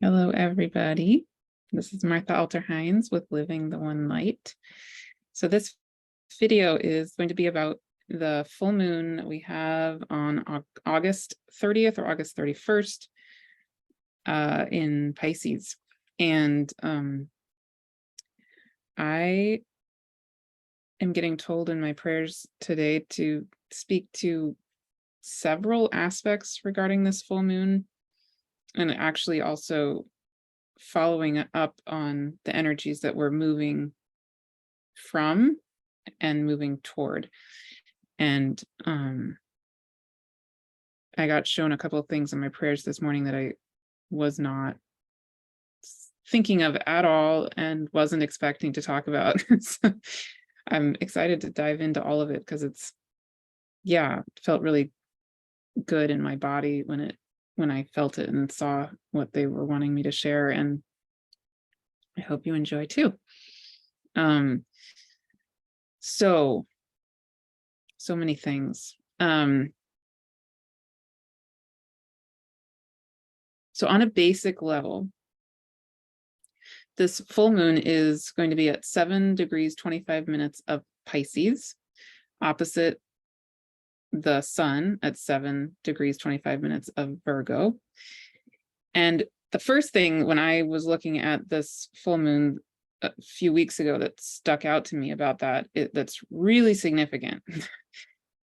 Hello, everybody. This is Martha Alter Hines with Living the One Light. So this video is going to be about the full moon that we have on August 30th or August 31st in Pisces. And I am getting told in my prayers today to speak to several aspects regarding this full moon, and actually also following up on the energies that we're moving from and moving toward. And I got shown a couple of things in my prayers this morning that I was not thinking of at all and wasn't expecting to talk about. So I'm excited to dive into all of it because it felt really good in my body when I felt it and saw what they were wanting me to share, and I hope you enjoy too. So many things. So on a basic level, this full moon is going to be at 7 degrees 25 minutes of Pisces, opposite the sun at 7 degrees 25 minutes of Virgo. And the first thing when I was looking at this full moon a few weeks ago that stuck out to me about that's really significant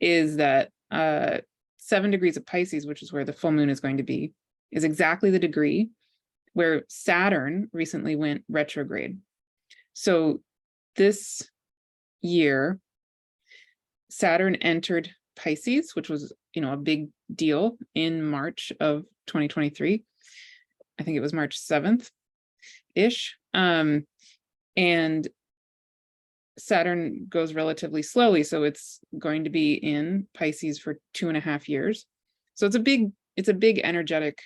is that 7 degrees of Pisces, which is where the full moon is going to be, is exactly the degree where Saturn recently went retrograde. So this year, Saturn entered Pisces, which was, a big deal in March of 2023. I think it was March 7th-ish. And Saturn goes relatively slowly, so it's going to be in Pisces for 2.5 years. So it's a big energetic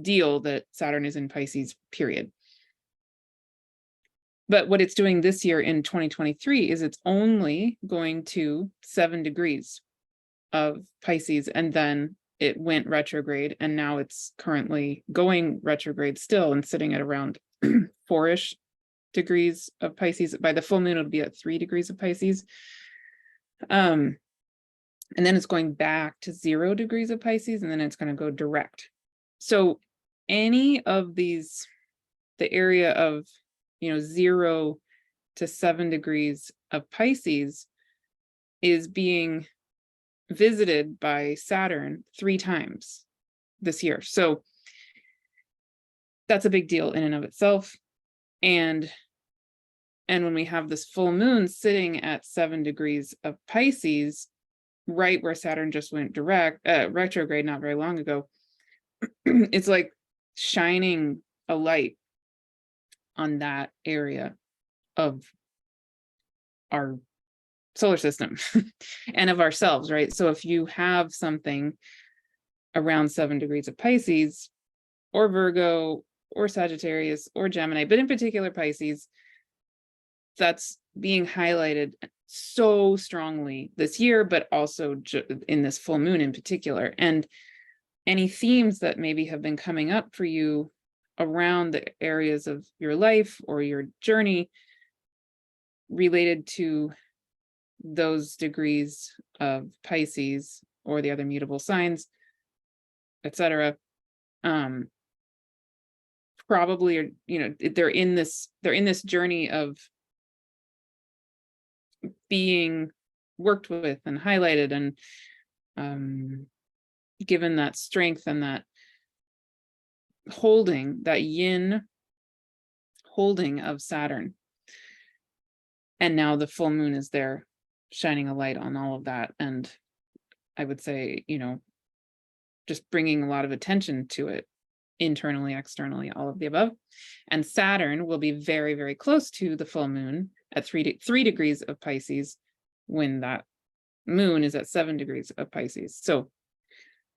deal that Saturn is in Pisces, period. But what it's doing this year in 2023 is it's only going to 7 degrees of Pisces, and then it went retrograde, and now it's currently going retrograde still and sitting at around 4-ish degrees of Pisces. By the full moon, it'll be at 3 degrees of Pisces. And then it's going back to 0 degrees of Pisces, and then it's going to go direct. So any of these, the area of 0 to 7 degrees of Pisces is being visited by Saturn 3 times this year. So that's a big deal in and of itself. And when we have this full moon sitting at 7 degrees of Pisces, right where Saturn just went retrograde not very long ago, it's like shining a light on that area of our solar system and of ourselves, right? So if you have something around 7 degrees of Pisces or Virgo or Sagittarius or Gemini, but in particular Pisces, that's being highlighted so strongly this year, but also in this full moon in particular. And any themes that maybe have been coming up for you around the areas of your life or your journey related to those degrees of Pisces or the other mutable signs, etc., probably are, they're in this journey of being worked with and highlighted and given that strength and that holding, that yin holding of Saturn. And now the full moon is there shining a light on all of that. And I would say, just bringing a lot of attention to it internally, externally, all of the above. And Saturn will be very, very close to the full moon at 3 degrees of Pisces when that moon is at 7 degrees of Pisces. So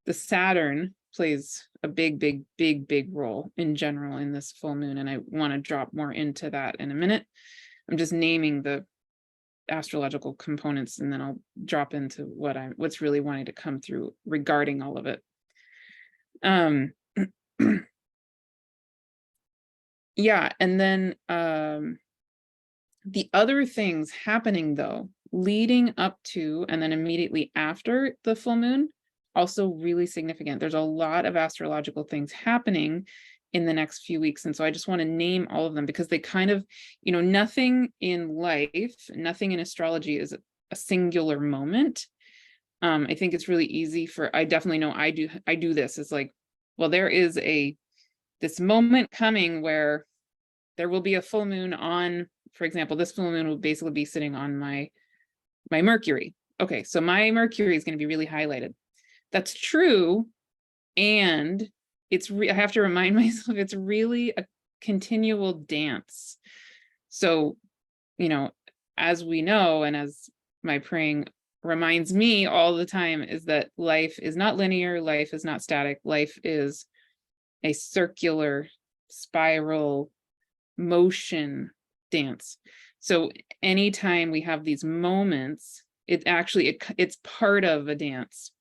the Saturn plays a big, big, big, big role in general in this full moon. And I want to drop more into that in a minute. I'm just naming the astrological components, and then I'll drop into what's really wanting to come through regarding all of it. Yeah, and then the other things happening though, leading up to and then immediately after the full moon, also really significant. There's a lot of astrological things happening in the next few weeks. And so I just want to name all of them because they kind of, nothing in life, nothing in astrology is a singular moment. I think it's really easy I definitely know I do this. It's like, well, there is this moment coming where there will be a full moon on, for example, this full moon will basically be sitting on my Mercury. Okay, so my Mercury is going to be really highlighted. That's true. And I have to remind myself, it's really a continual dance. So, as we know, and as my praying reminds me all the time, is that life is not linear, life is not static, life is a circular spiral motion dance. So anytime we have these moments, it's part of a dance.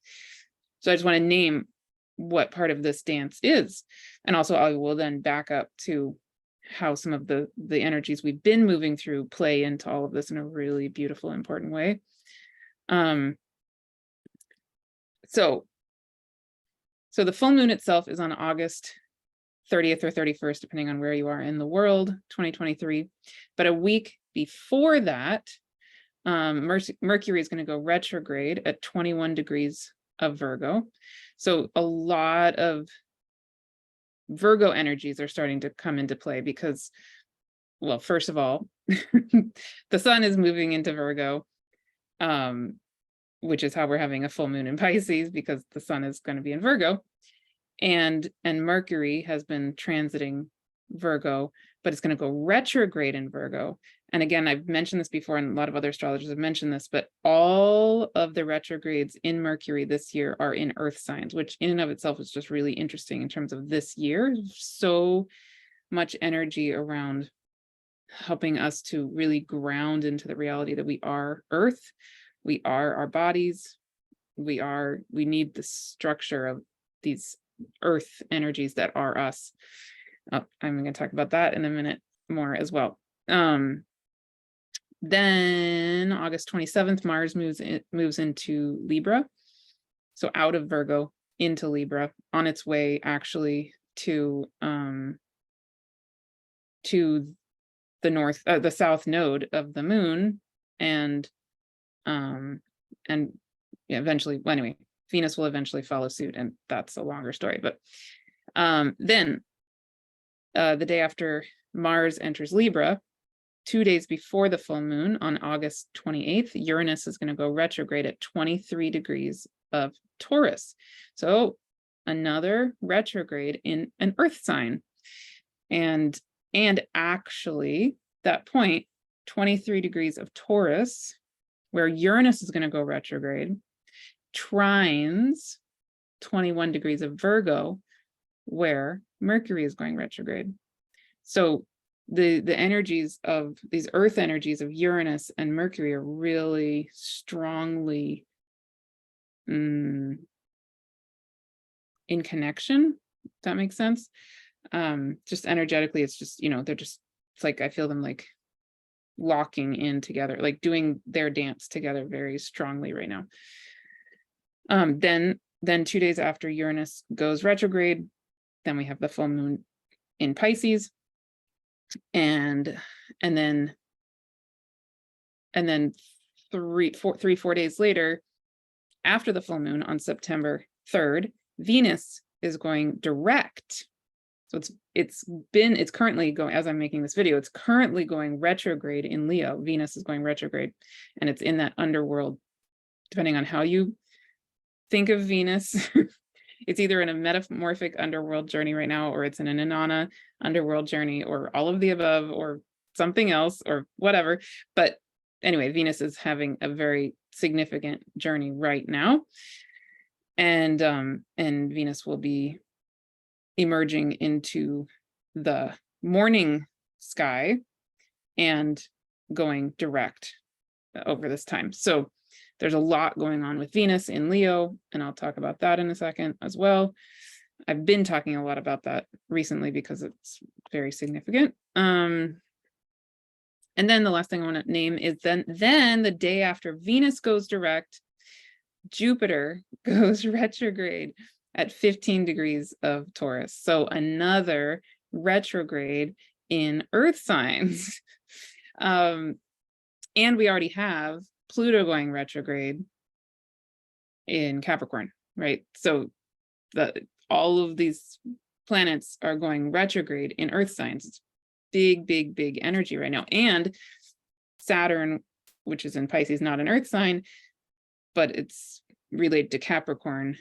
So I just want to name what part of this dance is. And also I will then back up to how some of the energies we've been moving through play into all of this in a really beautiful, important way. So the full moon itself is on August 30th or 31st, depending on where you are in the world, 2023. But a week before that, Mercury is going to go retrograde at 21 degrees of Virgo. So a lot of Virgo energies are starting to come into play because, well, first of all, the sun is moving into Virgo, which is how we're having a full moon in Pisces, because the sun is going to be in Virgo. And Mercury has been transiting Virgo, but it's going to go retrograde in Virgo. And again, I've mentioned this before, and a lot of other astrologers have mentioned this, but all of the retrogrades in Mercury this year are in earth signs, which in and of itself is just really interesting in terms of this year. So much energy around helping us to really ground into the reality that we are earth, we are our bodies, we need the structure of these earth energies that are us. I'm going to talk about that in a minute more as well. Then August 27th, Mars moves into Libra. So out of Virgo into Libra, on its way actually to the north, the south node of the moon, and eventually, well, anyway, Venus will eventually follow suit, and that's a longer story. But then the day after Mars enters Libra, 2 days before the full moon on August 28th, Uranus is going to go retrograde at 23 degrees of Taurus. So another retrograde in an earth sign. And actually, that point, 23 degrees of Taurus, where Uranus is going to go retrograde, trines 21 degrees of Virgo, where Mercury is going retrograde. So the energies of these earth energies of Uranus and Mercury are really strongly in connection. If that makes sense. Just energetically, it's just, it's like I feel them like locking in together, like doing their dance together very strongly right now. Then 2 days after Uranus goes retrograde, then we have the full moon in Pisces, and then 4 days later, after the full moon on September 3rd, Venus is going direct. So it's currently going, as I'm making this video, it's currently going retrograde in Leo. Venus is going retrograde, and it's in that underworld, depending on how you think of Venus. It's either in a metamorphic underworld journey right now, or it's in an Inanna underworld journey, or all of the above, or something else, or whatever. But anyway, Venus is having a very significant journey right now. And Venus will be emerging into the morning sky and going direct over this time. So there's a lot going on with Venus in Leo, and I'll talk about that in a second as well. I've been talking a lot about that recently because it's very significant. And then the last thing I want to name is then the day after Venus goes direct, Jupiter goes retrograde at 15 degrees of Taurus. So another retrograde in Earth signs. And we already have Pluto going retrograde in Capricorn, right? So all of these planets are going retrograde in Earth signs. It's big energy right now. And Saturn, which is in Pisces, not an Earth sign, but it's related to Capricorn,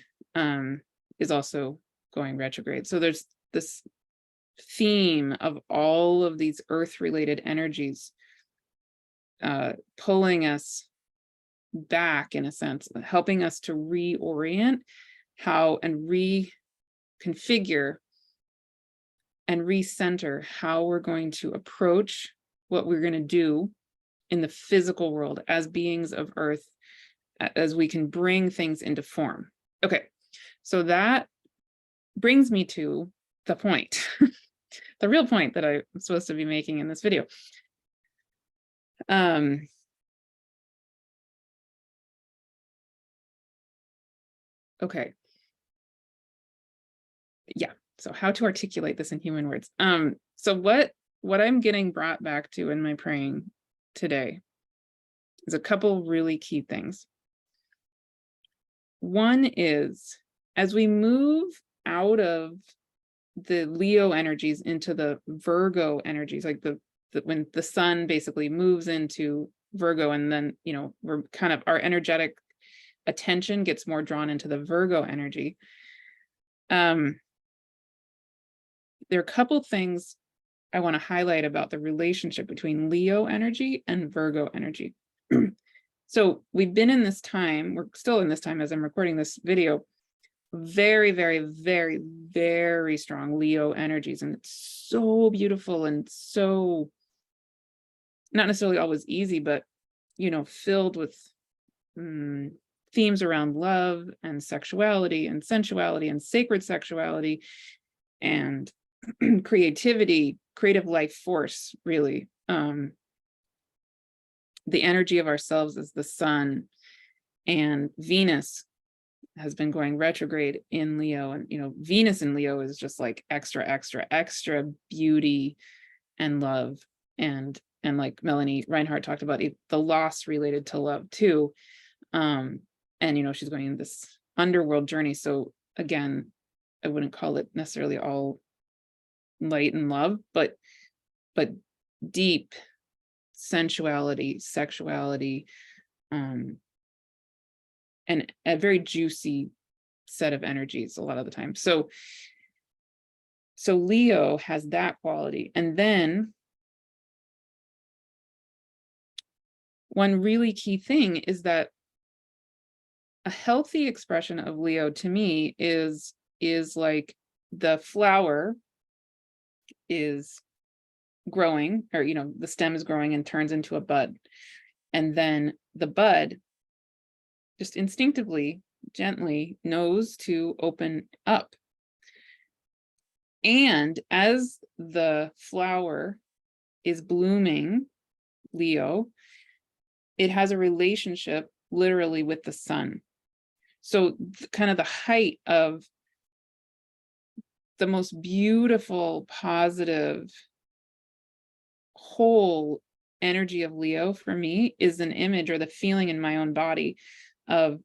is also going retrograde. So there's this theme of all of these Earth-related energies pulling us back, in a sense, helping us to reorient how and reconfigure and recenter how we're going to approach what we're going to do in the physical world as beings of Earth, as we can bring things into form. Okay, so that brings me to the point, the real point that I'm supposed to be making in this video. Okay. Yeah, so how to articulate this in human words. So what I'm getting brought back to in my praying today is a couple really key things. One is, as we move out of the Leo energies into the Virgo energies, like when the sun basically moves into Virgo, and then, you know, we're kind of, our energetic attention gets more drawn into the Virgo energy. There are a couple things I want to highlight about the relationship between Leo energy and Virgo energy. So we've been in this time, we're still in this time as I'm recording this video, very strong Leo energies. And it's so beautiful and so not necessarily always easy, but, you know, filled with themes around love and sexuality and sensuality and sacred sexuality and creativity, creative life force, really. The energy of ourselves is the sun, and Venus has been going retrograde in Leo. And, you know, Venus in Leo is just like extra beauty and love. And like Melanie Reinhardt talked about, the loss related to love too. And, you know, she's going in this underworld journey. So again, I wouldn't call it necessarily all light and love, but deep sensuality, sexuality, and a very juicy set of energies a lot of the time. So Leo has that quality. And then one really key thing is that a healthy expression of Leo to me is like the flower is growing, or, you know, the stem is growing and turns into a bud. And then the bud just instinctively, gently knows to open up. And as the flower is blooming, Leo, it has a relationship literally with the sun. So kind of the height of the most beautiful, positive, whole energy of Leo for me is an image or the feeling in my own body of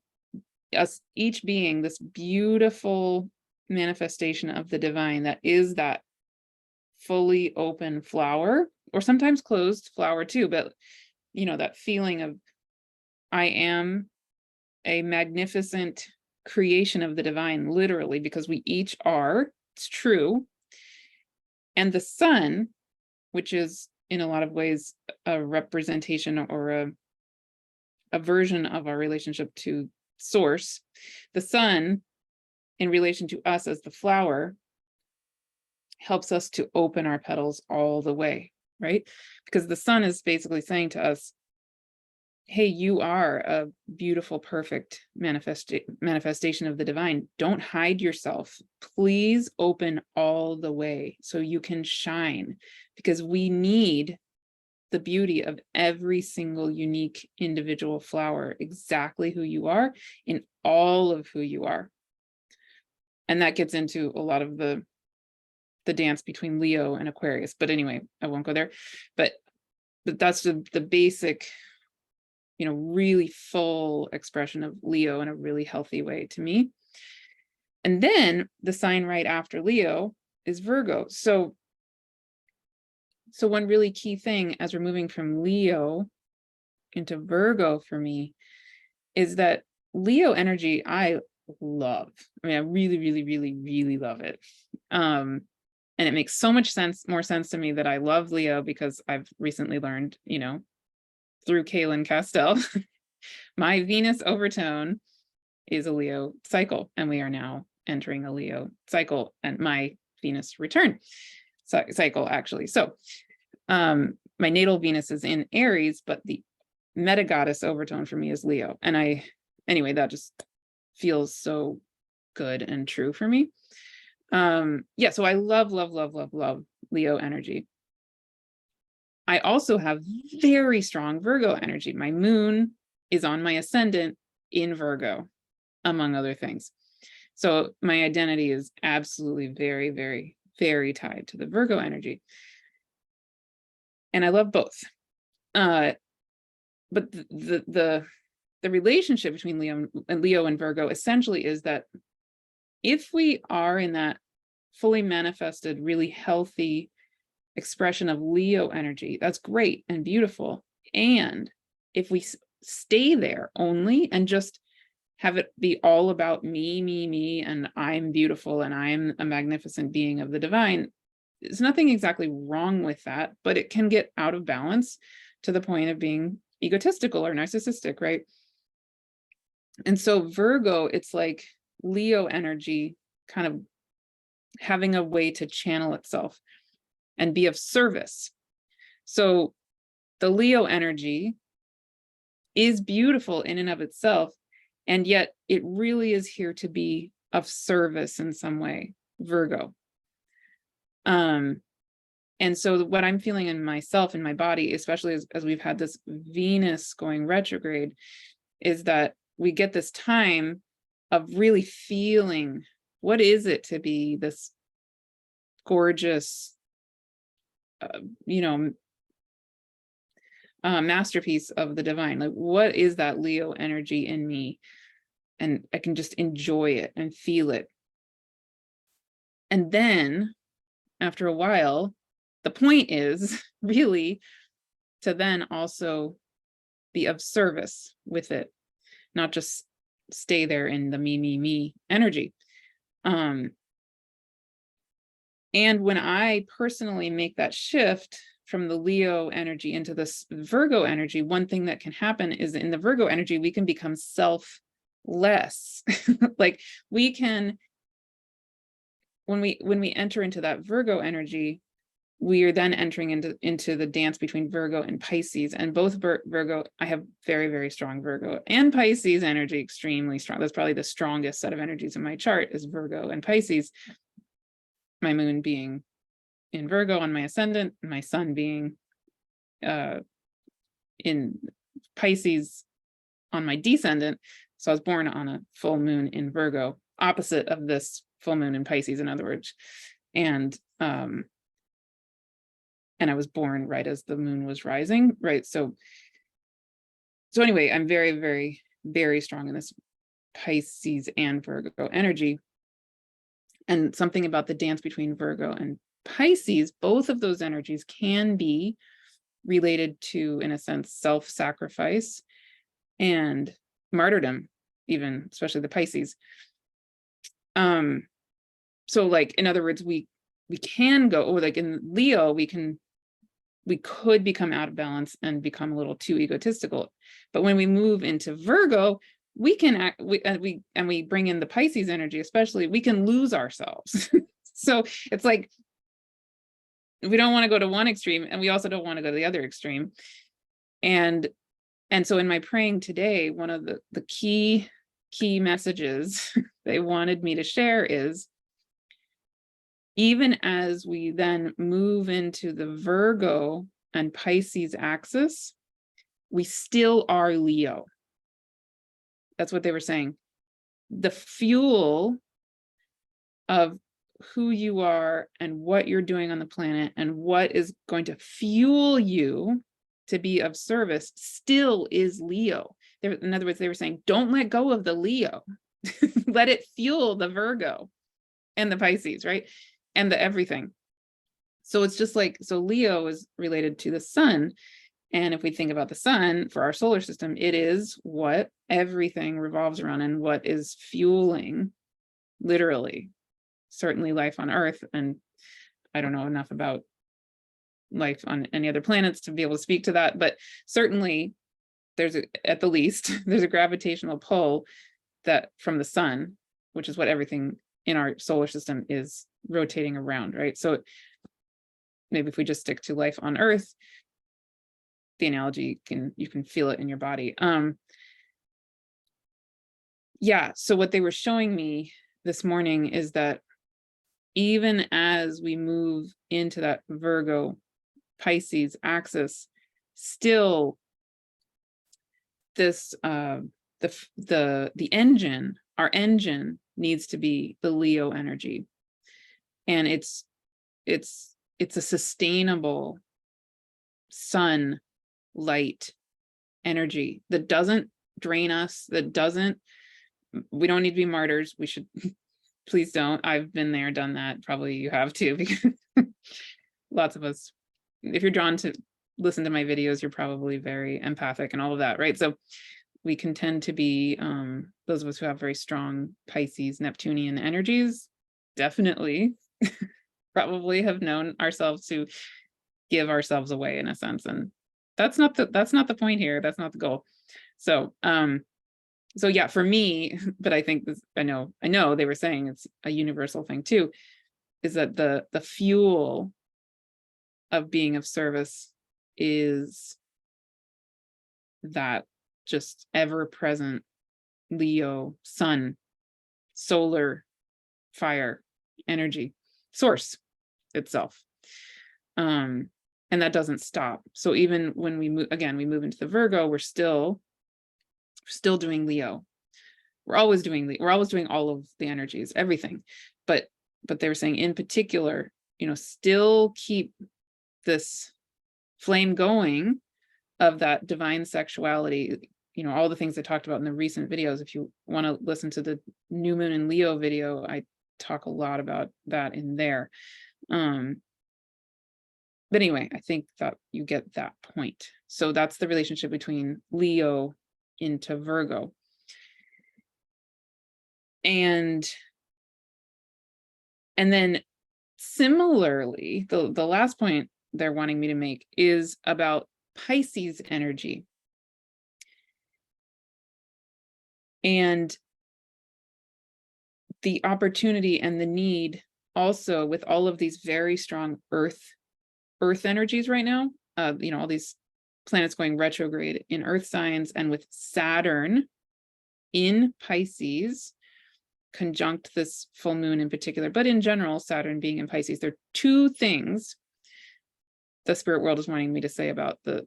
us each being this beautiful manifestation of the divine that is that fully open flower, or sometimes closed flower too, but, you know, that feeling of I am a magnificent creation of the divine, literally, because we each are. It's true. And the sun, which is in a lot of ways a representation or a version of our relationship to source, the sun in relation to us as the flower helps us to open our petals all the way, right? Because the sun is basically saying to us, hey, you are a beautiful, perfect manifestation of the divine. Don't hide yourself. Please open all the way so you can shine, because we need the beauty of every single unique individual flower, exactly who you are in all of who you are. And that gets into a lot of the dance between Leo and Aquarius. But anyway, I won't go there. But that's the basic, really full expression of Leo in a really healthy way to me. And then the sign right after Leo is Virgo. So one really key thing as we're moving from Leo into Virgo for me is that Leo energy I love. I mean, I really, really, really, really love it. And it makes so much more sense to me that I love Leo, because I've recently learned, through Kaylin Castell, my Venus overtone is a Leo cycle, and we are now entering a Leo cycle, and my Venus return cycle, actually. So my natal Venus is in Aries, but the meta goddess overtone for me is Leo. And anyway, that just feels so good and true for me. So I love, love, love, love, love Leo energy. I also have very strong Virgo energy. My moon is on my ascendant in Virgo, among other things. So my identity is absolutely very, very, very tied to the Virgo energy. And I love both. But the relationship between Leo and Virgo essentially is that if we are in that fully manifested, really healthy expression of Leo energy, that's great and beautiful. And if we stay there only and just have it be all about me, me, me, and I'm beautiful and I'm a magnificent being of the divine, there's nothing exactly wrong with that, but it can get out of balance to the point of being egotistical or narcissistic, right? And so Virgo, it's like Leo energy kind of having a way to channel itself and be of service. So the Leo energy is beautiful in and of itself, and yet it really is here to be of service in some way, Virgo. And so what I'm feeling in myself, in my body, especially as we've had this Venus going retrograde, is that we get this time of really feeling, what is it to be this gorgeous, masterpiece of the divine? Like, what is that Leo energy in me? And I can just enjoy it and feel it. And then after a while, the point is really to then also be of service with it, not just stay there in the me, me, me energy. And when I personally make that shift from the Leo energy into this Virgo energy, one thing that can happen is in the Virgo energy, we can become selfless. Like we can, when we enter into that Virgo energy, we are then entering into the dance between Virgo and Pisces. And both Virgo, I have very, very strong Virgo and Pisces energy, extremely strong. That's probably the strongest set of energies in my chart is Virgo and Pisces. My moon being in Virgo on my ascendant, my sun being in Pisces on my descendant. So I was born on a full moon in Virgo, opposite of this full moon in Pisces, in other words. And I was born right as the moon was rising, right? So anyway, I'm very, very, very strong in this Pisces and Virgo energy. And something about the dance between Virgo and Pisces, both of those energies can be related to, in a sense, self-sacrifice and martyrdom, even, especially the Pisces. So like, in other words, we can go, like in Leo, we could become out of balance and become a little too egotistical. But when we move into Virgo, we can we bring in the Pisces energy, especially, we can lose ourselves. So it's like, we don't want to go to one extreme and we also don't want to go to the other extreme. And And so in my praying today, one of the key messages they wanted me to share is, even as we then move into the Virgo and Pisces axis, we still are Leo. That's what they were saying. The fuel of who you are and what you're doing on the planet and what is going to fuel you to be of service still is Leo. In other words, they were saying, don't let go of the Leo. Let it fuel the Virgo and the Pisces, right? And the everything. So it's just like, so Leo is related to the sun. And if we think about the sun for our solar system, it is what everything revolves around and what is fueling, literally, certainly life on Earth. And I don't know enough about life on any other planets to be able to speak to that, but certainly at the least, there's a gravitational pull that from the sun, which is what everything in our solar system is rotating around, right? So maybe if we just stick to life on Earth, the analogy you can feel it in your body. Yeah, so what they were showing me this morning is that even as we move into that Virgo Pisces axis, still this the engine, our engine needs to be the Leo energy. And it's a sustainable sun light energy that doesn't drain us, we don't need to be martyrs. We should, please don't. I've been there, done that. Probably you have too, because lots of us, if you're drawn to listen to my videos, you're probably very empathic and all of that, right? So we can tend to be, those of us who have very strong Pisces, Neptunian energies, definitely probably have known ourselves to give ourselves away in a sense. And that's not the point here. That's not the goal. So, so yeah, for me, but I think this, I know they were saying it's a universal thing too, is that the fuel of being of service is that just ever-present Leo sun, solar fire energy source itself. And that doesn't stop. So even when we move into the Virgo, we're still doing Leo. We're always doing all of the energies, everything. But they were saying in particular, still keep this flame going of that divine sexuality, all the things I talked about in the recent videos. If you want to listen to the New Moon in Leo video, I talk a lot about that in there. But anyway, I think that you get that point. So that's the relationship between Leo into Virgo. And then similarly, the last point they're wanting me to make is about Pisces energy. And the opportunity and the need also with all of these very strong earth energies right now, all these planets going retrograde in earth signs, and with Saturn in Pisces conjunct this full moon in particular, but in general, Saturn being in Pisces, there are two things the spirit world is wanting me to say about the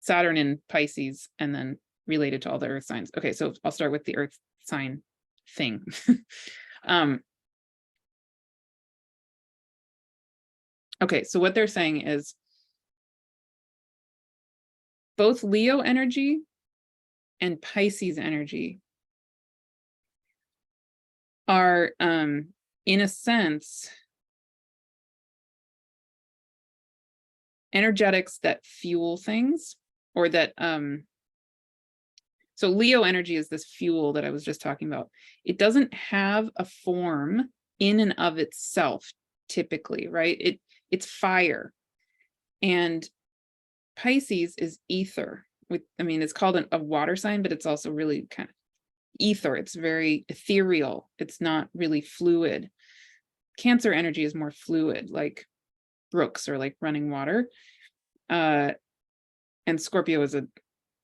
Saturn in Pisces and then related to all the earth signs. Okay, so I'll start with the earth sign thing. Okay, so what they're saying is both Leo energy and Pisces energy are, in a sense, energetics that fuel things, or that, so Leo energy is this fuel that I was just talking about. It doesn't have a form in and of itself, typically, right? It's fire. And Pisces is ether. It's called a water sign, but it's also really kind of ether. It's very ethereal. It's not really fluid. Cancer energy is more fluid, like brooks or like running water. And Scorpio is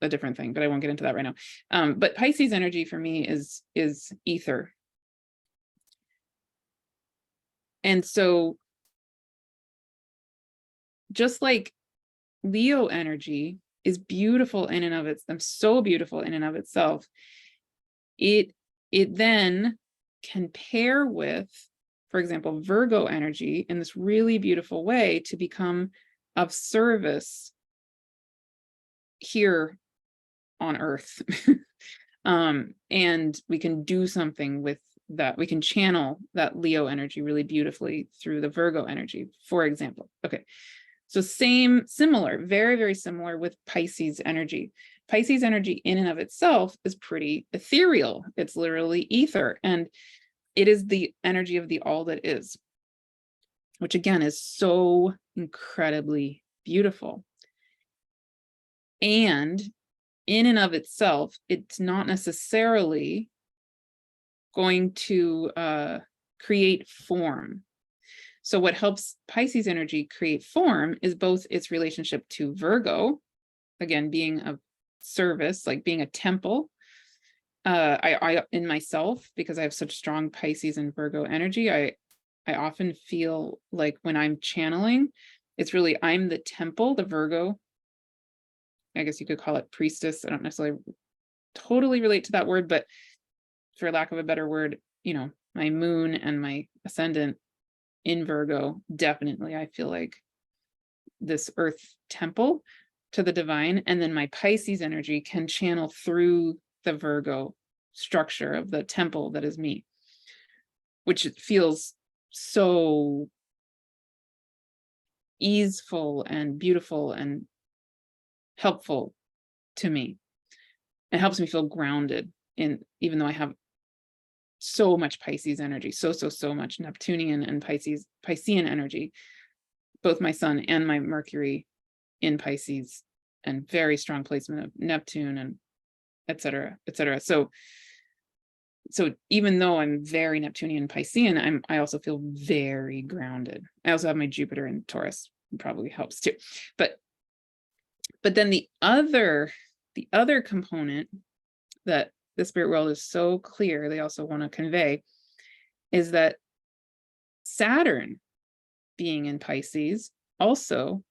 a different thing, but I won't get into that right now. But Pisces energy for me is ether. And so just like Leo energy is beautiful in and of itself, so beautiful in and of itself, it then can pair with, for example, Virgo energy in this really beautiful way to become of service here on Earth. And we can do something with that. We can channel that Leo energy really beautifully through the Virgo energy, for example. Okay. So similar, very, very similar with Pisces energy. Pisces energy in and of itself is pretty ethereal. It's literally ether. And it is the energy of the all that is, which again is so incredibly beautiful. And in and of itself, it's not necessarily going to create form. So what helps Pisces energy create form is both its relationship to Virgo, again, being of service, like being a temple. I in myself, because I have such strong Pisces and Virgo energy, I often feel like when I'm channeling, it's really, I'm the temple, the Virgo, I guess you could call it priestess. I don't necessarily totally relate to that word, but for lack of a better word, my moon and my ascendant in Virgo, definitely I feel like this earth temple to the divine. And then my Pisces energy can channel through the Virgo structure of the temple that is me, which feels so easeful and beautiful and helpful to me. It helps me feel grounded even though I have so much Pisces energy, so much Neptunian and Piscean energy, both my sun and my Mercury in Pisces, and very strong placement of Neptune and et cetera, et cetera. So even though I'm very Neptunian Piscean, I also feel very grounded. I also have my Jupiter in Taurus, probably helps too. But then the other component that the spirit world is so clear they also want to convey is that Saturn being in Pisces also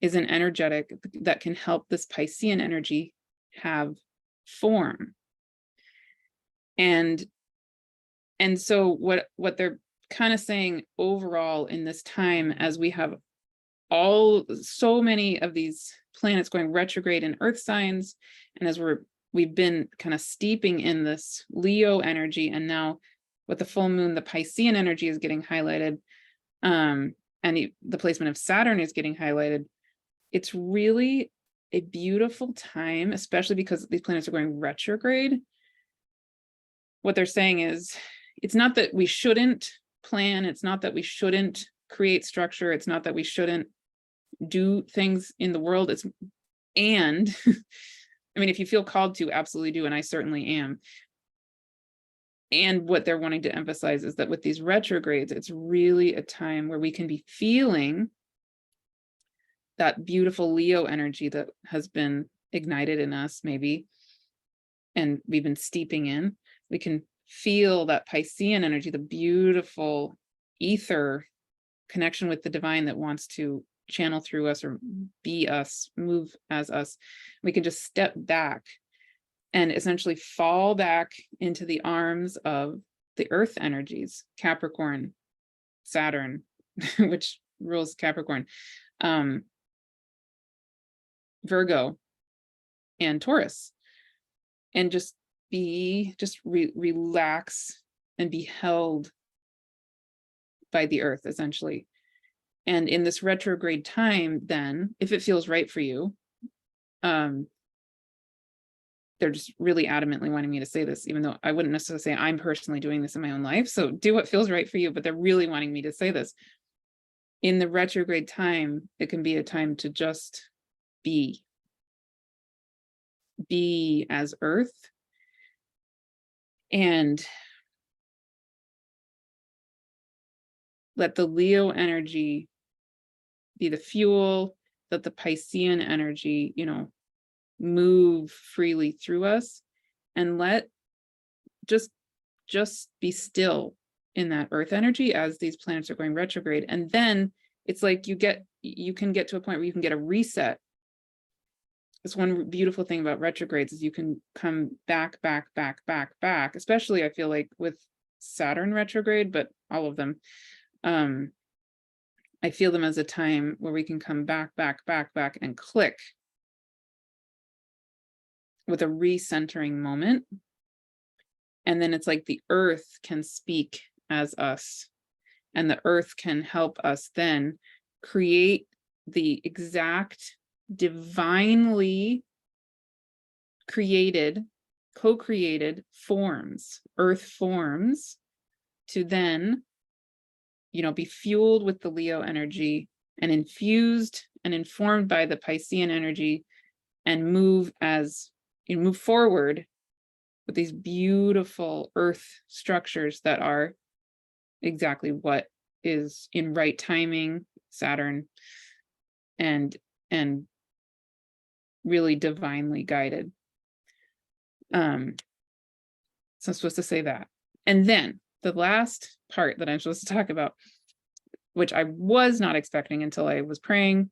is an energetic that can help this Piscean energy have form. And so what they're kind of saying overall in this time, as we have so many of these planets going retrograde in earth signs, and as we've been kind of steeping in this Leo energy, and now with the full moon, the Piscean energy is getting highlighted, and the placement of Saturn is getting highlighted. It's really a beautiful time, especially because these planets are going retrograde. What they're saying is, it's not that we shouldn't plan, it's not that we shouldn't create structure, it's not that we shouldn't do things in the world. And I mean, if you feel called to, absolutely do, and I certainly am. And what they're wanting to emphasize is that with these retrogrades, it's really a time where we can be feeling that beautiful Leo energy that has been ignited in us, maybe, and we've been steeping in. We can feel that Piscean energy, the beautiful ether connection with the divine that wants to channel through us or be us, move as us. We can just step back and essentially fall back into the arms of the earth energies, Capricorn, Saturn, which rules Capricorn, Virgo, and Taurus, and just relax and be held by the earth, essentially. And in this retrograde time, then, if it feels right for you, they're just really adamantly wanting me to say this, even though I wouldn't necessarily say I'm personally doing this in my own life. So do what feels right for you, but they're really wanting me to say this. In the retrograde time, it can be a time to just be as earth, and let the Leo energy be the fuel, that the Piscean energy, move freely through us, and let just be still in that earth energy as these planets are going retrograde. And then it's like you can get to a point where you can get a reset. That's one beautiful thing about retrogrades, is you can come back, especially I feel like with Saturn retrograde, but all of them. I feel them as a time where we can come back and click with a recentering moment. And then it's like the earth can speak as us, and the earth can help us then create the exact divinely created, co-created forms, earth forms, to then, be fueled with the Leo energy and infused and informed by the Piscean energy, and move forward with these beautiful earth structures that are exactly what is in right timing, Saturn, and really divinely guided. So I'm supposed to say that. And then the last part that I'm supposed to talk about, which I was not expecting until I was praying,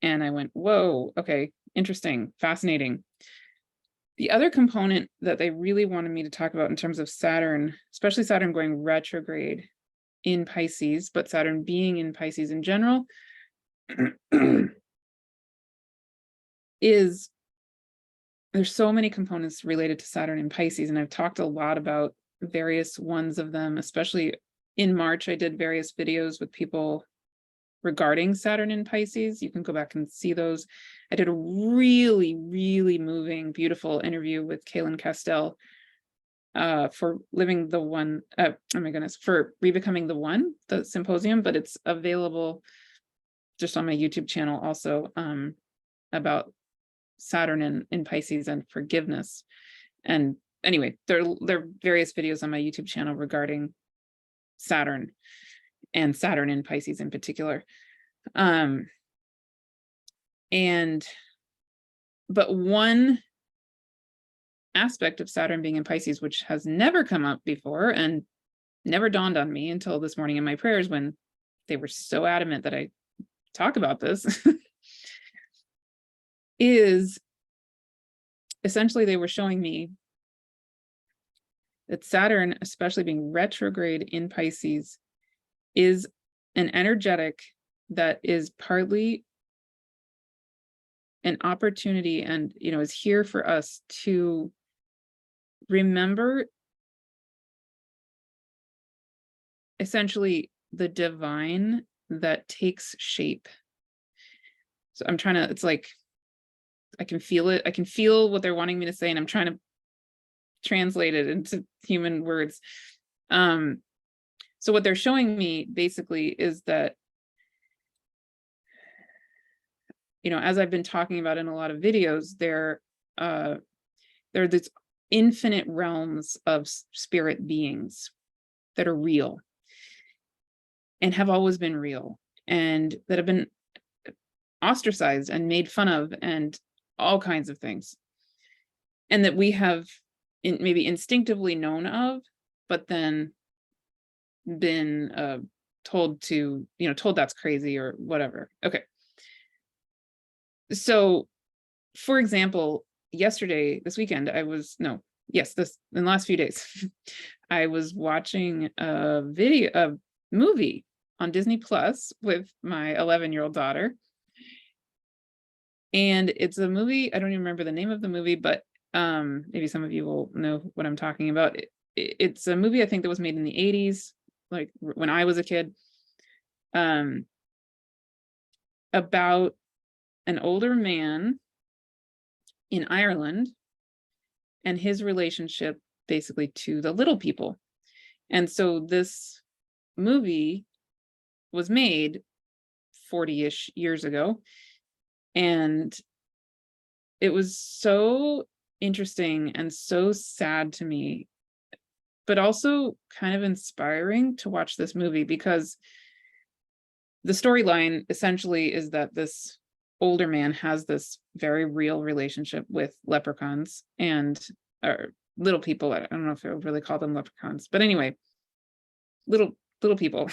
and I went, whoa, okay, interesting, fascinating. The other component that they really wanted me to talk about in terms of Saturn, especially Saturn going retrograde in Pisces, but Saturn being in Pisces in general, is there's so many components related to Saturn in Pisces, and I've talked a lot about various ones of them, especially in March. I did various videos with people regarding Saturn in Pisces. You can go back and see those. I did a really, really moving, beautiful interview with Kaylin Castell for Living the One, for Rebecoming the One, the symposium, but it's available just on my YouTube channel also, about Saturn in Pisces and forgiveness. And anyway, there are various videos on my YouTube channel regarding Saturn and Saturn in Pisces in particular. But one aspect of Saturn being in Pisces, which has never come up before and never dawned on me until this morning in my prayers, when they were so adamant that I talk about this, is essentially they were showing me that Saturn, especially being retrograde in Pisces, is an energetic that is partly an opportunity and, is here for us to remember essentially the divine that takes shape. So I'm trying to, it's like, I can feel it. I can feel what they're wanting me to say, and I'm trying to translate it into human words. So what they're showing me basically is that, as I've been talking about in a lot of videos, there are these infinite realms of spirit beings that are real and have always been real, and that have been ostracized and made fun of and all kinds of things, and that we have maybe instinctively known of, but then been told that's crazy or whatever. Okay. So, for example, in the last few days, I was watching a movie on Disney Plus with my 11-year-old daughter. And it's a movie, I don't even remember the name of the movie, but maybe some of you will know what I'm talking about. It's a movie, I think, that was made in the 80s, like when I was a kid, about an older man in Ireland and his relationship basically to the little people. And so this movie was made 40-ish years ago, and it was so interesting and so sad to me, but also kind of inspiring to watch this movie, because the storyline essentially is that this older man has this very real relationship with leprechauns and or little people. I don't know if I would really call them leprechauns, but anyway, little people.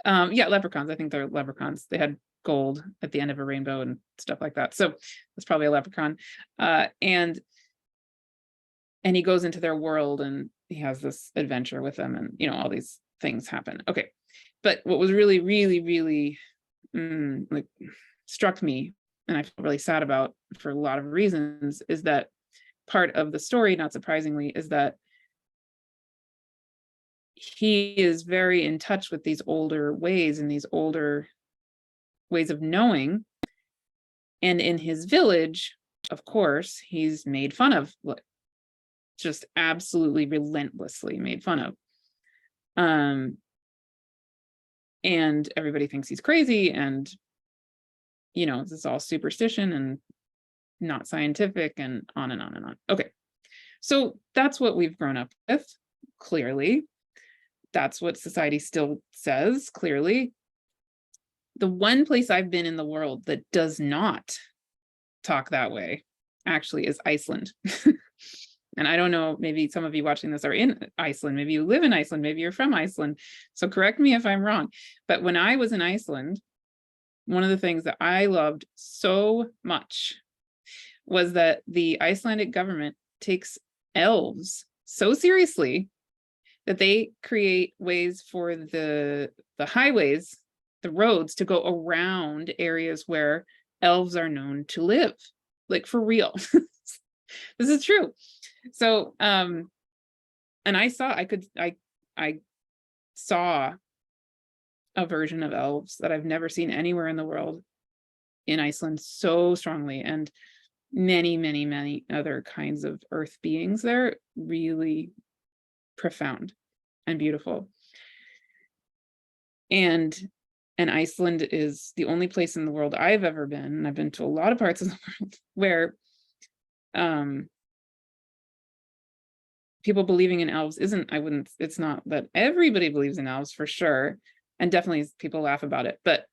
Yeah, leprechauns. I think they're leprechauns. They had gold at the end of a rainbow and stuff like that. So it's probably a leprechaun. And he goes into their world and he has this adventure with them, and all these things happen. Okay. But what was really, really, really like struck me, and I feel really sad about for a lot of reasons, is that part of the story, not surprisingly, is that he is very in touch with these older ways and these older ways of knowing. And in his village, of course, he's made fun of, just absolutely relentlessly made fun of. And everybody thinks he's crazy, and this is all superstition and not scientific, and on and on and on. Okay. So that's what we've grown up with, clearly. That's what society still says, clearly. The one place I've been in the world that does not talk that way, actually, is Iceland. And I don't know, maybe some of you watching this are in Iceland. Maybe you live in Iceland. Maybe you're from Iceland. So correct me if I'm wrong. But when I was in Iceland, one of the things that I loved so much was that the Icelandic government takes elves so seriously that they create ways for the highways, the roads, to go around areas where elves are known to live, like for real. This is true. So, and I saw a version of elves that I've never seen anywhere in the world in Iceland so strongly, and many, many, many other kinds of earth beings there, really profound and beautiful. And Iceland is the only place in the world I've ever been, and I've been to a lot of parts of the world, where people believing in elves it's not that everybody believes in elves, for sure, and definitely people laugh about it, but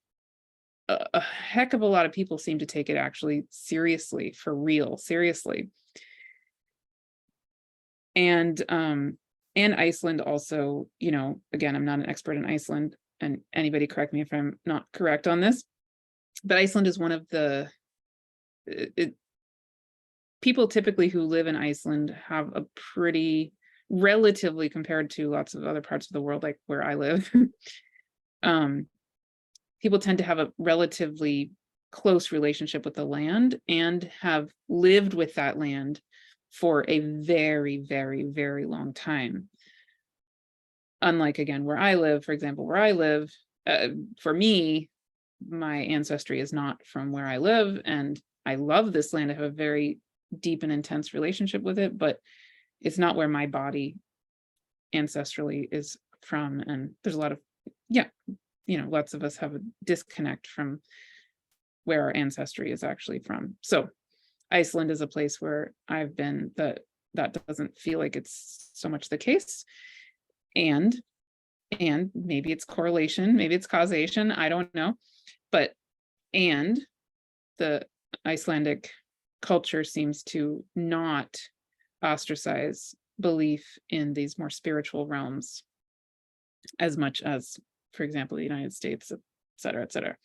a heck of a lot of people seem to take it actually seriously, for real, seriously. And Iceland also, again, I'm not an expert in Iceland, and anybody correct me if I'm not correct on this, but Iceland is one of the people typically who live in Iceland have a pretty, relatively, compared to lots of other parts of the world, like where I live, people tend to have a relatively close relationship with the land and have lived with that land for a very, very, very long time. Unlike, again, where I live, for example, for me, my ancestry is not from where I live, and I love this land. I have a very deep and intense relationship with it, but it's not where my body ancestrally is from. And there's a lot of, lots of us have a disconnect from where our ancestry is actually from. So Iceland is a place where I've been that doesn't feel like it's so much the case. And maybe it's correlation, maybe it's causation, I don't know. But the Icelandic culture seems to not ostracize belief in these more spiritual realms as much as, for example, the United States, et cetera, et cetera.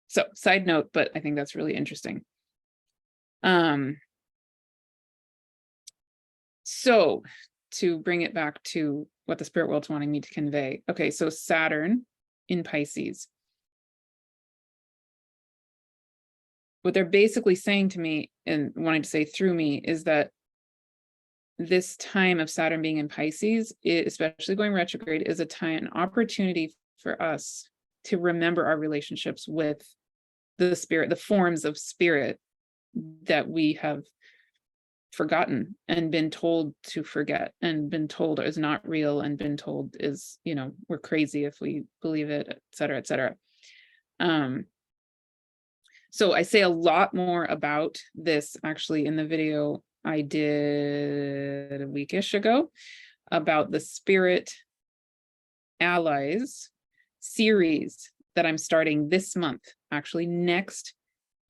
So, side note, but I think that's really interesting. So to bring it back to what the spirit world's wanting me to convey. Okay, so Saturn in Pisces. What they're basically saying to me and wanting to say through me is that this time of Saturn being in Pisces, especially going retrograde, is an opportunity for us to remember our relationships with the spirit, the forms of spirit that we have forgotten and been told to forget, and been told is not real, and been told is, we're crazy if we believe it, et cetera, et cetera. So I say a lot more about this actually in the video I did a weekish ago about the Spirit Allies series that I'm starting this month. Actually, next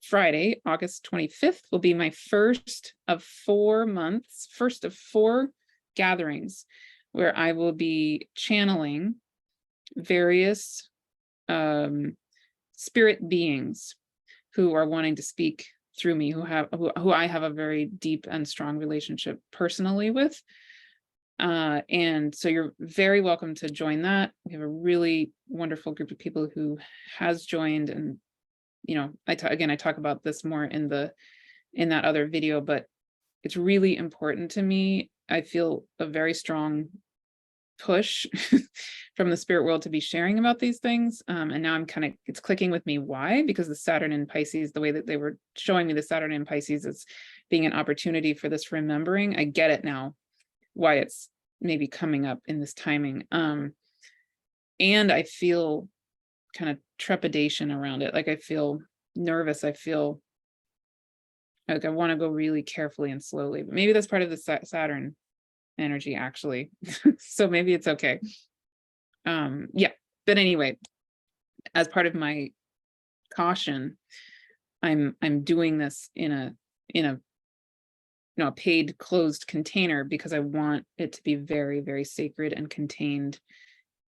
Friday, August 25th, will be my first of 4 months, first of 4 gatherings where I will be channeling various spirit beings who are wanting to speak through me, who I have a very deep and strong relationship personally with. And so you're very welcome to join that. We have a really wonderful group of people who has joined, and I talk about this more in that other video, but it's really important to me. I feel a very strong push from the spirit world to be sharing about these things. And now it's clicking with me. Why? Because the Saturn in Pisces, the way that they were showing me the Saturn in Pisces as being an opportunity for this remembering. I get it now, why it's maybe coming up in this timing. And I feel kind of trepidation around it. Like I feel nervous. I feel like I want to go really carefully and slowly, but maybe that's part of the Saturn energy actually. So maybe it's okay. Yeah, but anyway, as part of my caution, I'm doing this in a paid closed container because I want it to be very, very sacred and contained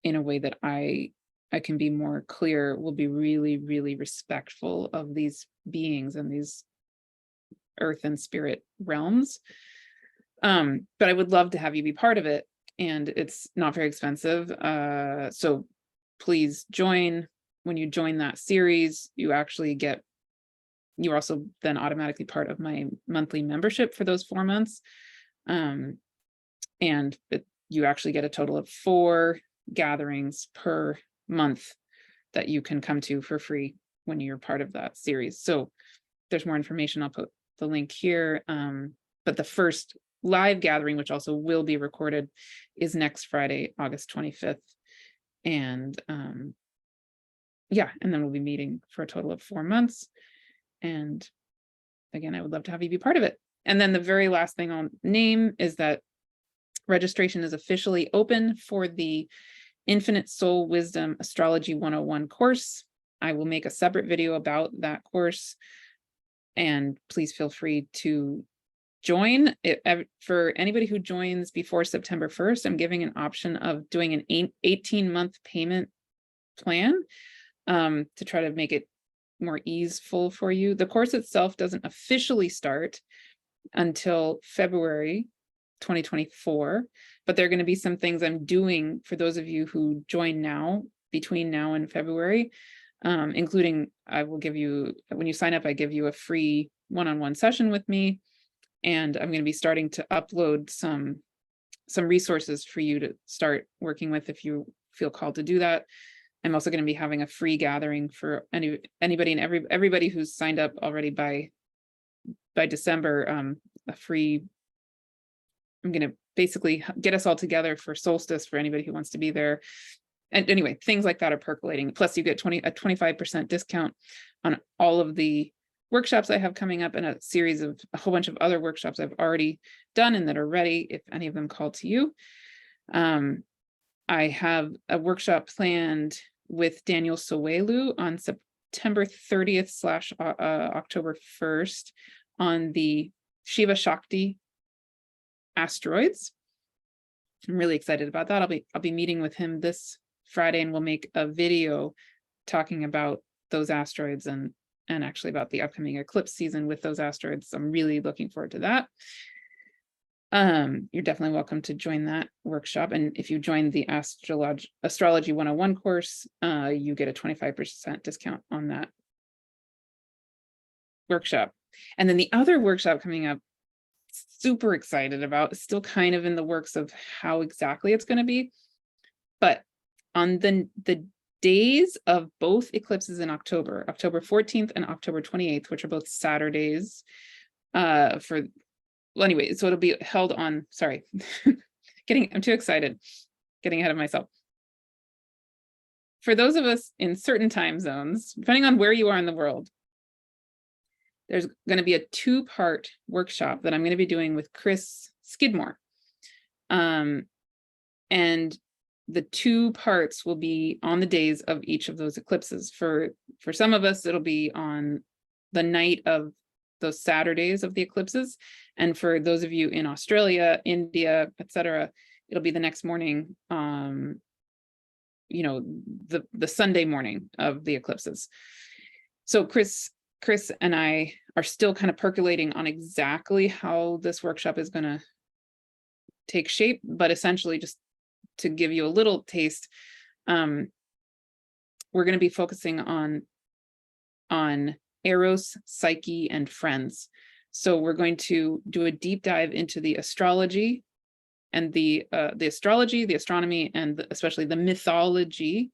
in a way that I can be more clear, will be really, really respectful of these beings and these earth and spirit realms. But I would love to have you be part of it, and it's not very expensive. So please join. When you join that series, you're also then automatically part of my monthly membership for those 4 months. And you actually get a total of 4 gatherings per month that you can come to for free when you're part of that series. So there's more information. I'll put the link here. But the first live gathering, which also will be recorded, is next Friday, August 25th. And and then we'll be meeting for a total of 4 months. And again, I would love to have you be part of it. And then the very last thing I'll name is that registration is officially open for the Infinite Soul Wisdom Astrology 101 course. I will make a separate video about that course, and please feel free to join it. For anybody who joins before September 1st, I'm giving an option of doing an 18-month payment plan to try to make it more easeful for you. The course itself doesn't officially start until February 2024, but there are going to be some things I'm doing for those of you who join now, between now and February, including I will give you, when you sign up, I give you a free one-on-one session with me. And I'm going to be starting to upload some resources for you to start working with if you feel called to do that. I'm also going to be having a free gathering for anybody and everybody who's signed up already by December. I'm going to basically get us all together for solstice for anybody who wants to be there. And anyway, things like that are percolating. Plus, you get a 25% discount on all of the workshops I have coming up, and a whole bunch of other workshops I've already done and that are ready if any of them call to you. I have a workshop planned with Daniel Sowelu on September 30th / October 1st on the Shiva Shakti asteroids. I'm really excited about that. I'll be meeting with him this Friday, and we'll make a video talking about those asteroids and actually about the upcoming eclipse season with those asteroids. I'm really looking forward to that. You're definitely welcome to join that workshop. And if you join the Astrology 101 course, you get a 25% discount on that workshop. And then the other workshop coming up, super excited about, still kind of in the works of how exactly it's going to be. But on the days of both eclipses in October 14th and October 28th, which are both Saturdays, anyway, so it'll be held on, sorry, I'm too excited, getting ahead of myself. For those of us in certain time zones, depending on where you are in the world, there's going to be a 2-part workshop that I'm going to be doing with Chris Skidmore. And the two parts will be on the days of each of those eclipses. For some of us, it'll be on the night of those Saturdays of the eclipses. And for those of you in Australia, India, etc., it'll be the next morning, you know, the Sunday morning of the eclipses. So Chris and I are still kind of percolating on exactly how this workshop is going to take shape, but essentially, just to give you a little taste, we're going to be focusing on Eros, Psyche, and friends. So we're going to do a deep dive into the astrology and the astrology, the astronomy, and especially the mythology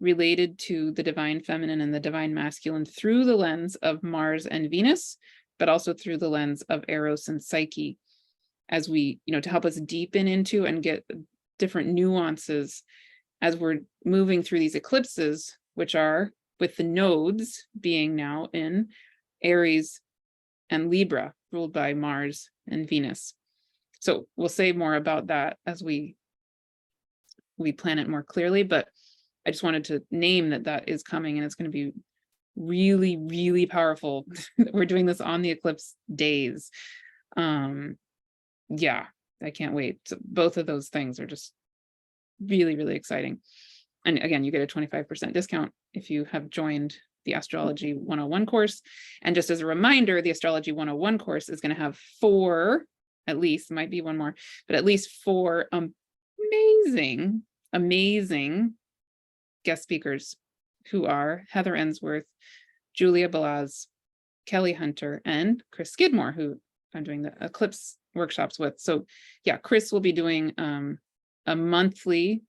related to the divine feminine and the divine masculine through the lens of Mars and Venus, but also through the lens of Eros and Psyche, as we, you know, to help us deepen into and get different nuances as we're moving through these eclipses, which are with the nodes being now in Aries and Libra, ruled by Mars and Venus. So we'll say more about that as we plan it more clearly, but I just wanted to name that is coming, and it's going to be really, really powerful. We're doing this on the eclipse days. Yeah, I can't wait. So both of those things are just really, really exciting. And again, you get a 25% discount if you have joined the Astrology 101 course. And just as a reminder, the Astrology 101 course is going to have 4, at least, might be one more, but at least 4 amazing guest speakers, who are Heather Ensworth, Julia Balaz, Kelley Hunter, and Chris Skidmore, who I'm doing the eclipse workshops with. So yeah, Chris will be doing a monthly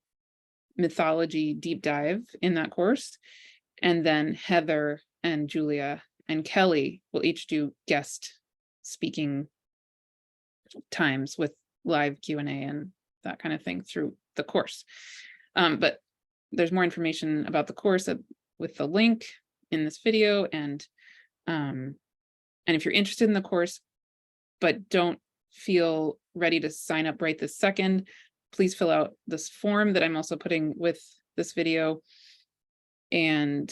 mythology deep dive in that course. And then Heather and Julia and Kelley will each do guest speaking times with live Q&A and that kind of thing through the course. But there's more information about the course with the link in this video. And if you're interested in the course, but don't feel ready to sign up right this second, please fill out this form that I'm also putting with this video, and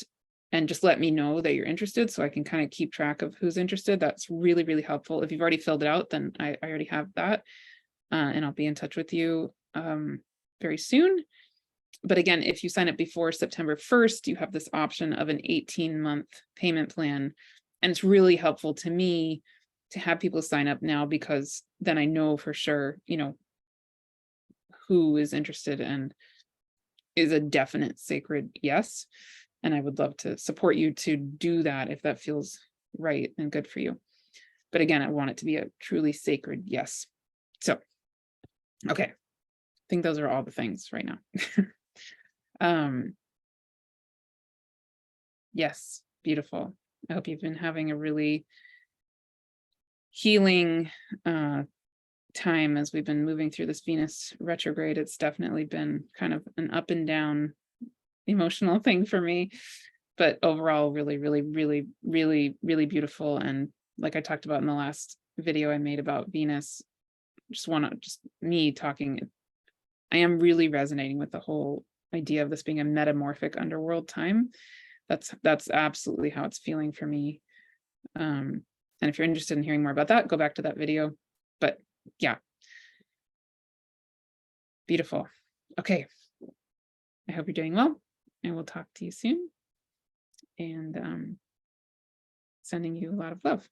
just let me know that you're interested so I can kind of keep track of who's interested. That's really, really helpful. If you've already filled it out, then I already have that, and I'll be in touch with you very soon. But again, if you sign up before September 1st, you have this option of an 18-month payment plan. And it's really helpful to me to have people sign up now, because then I know for sure, you know, who is interested and is a definite sacred yes. And I would love to support you to do that if that feels right and good for you. But again, I want it to be a truly sacred yes. So, okay. I think those are all the things right now. Yes, beautiful. I hope you've been having a really healing time as we've been moving through this Venus retrograde. It's definitely been kind of an up and down emotional thing for me, but overall really, really, really, really, really beautiful. And like I talked about in the last video I made about Venus, just me talking, I am really resonating with the whole idea of this being a metamorphic underworld time. That's absolutely how it's feeling for me. And if you're interested in hearing more about that, go back to that video. But yeah, beautiful. Okay, I hope you're doing well, and we'll talk to you soon. And sending you a lot of love.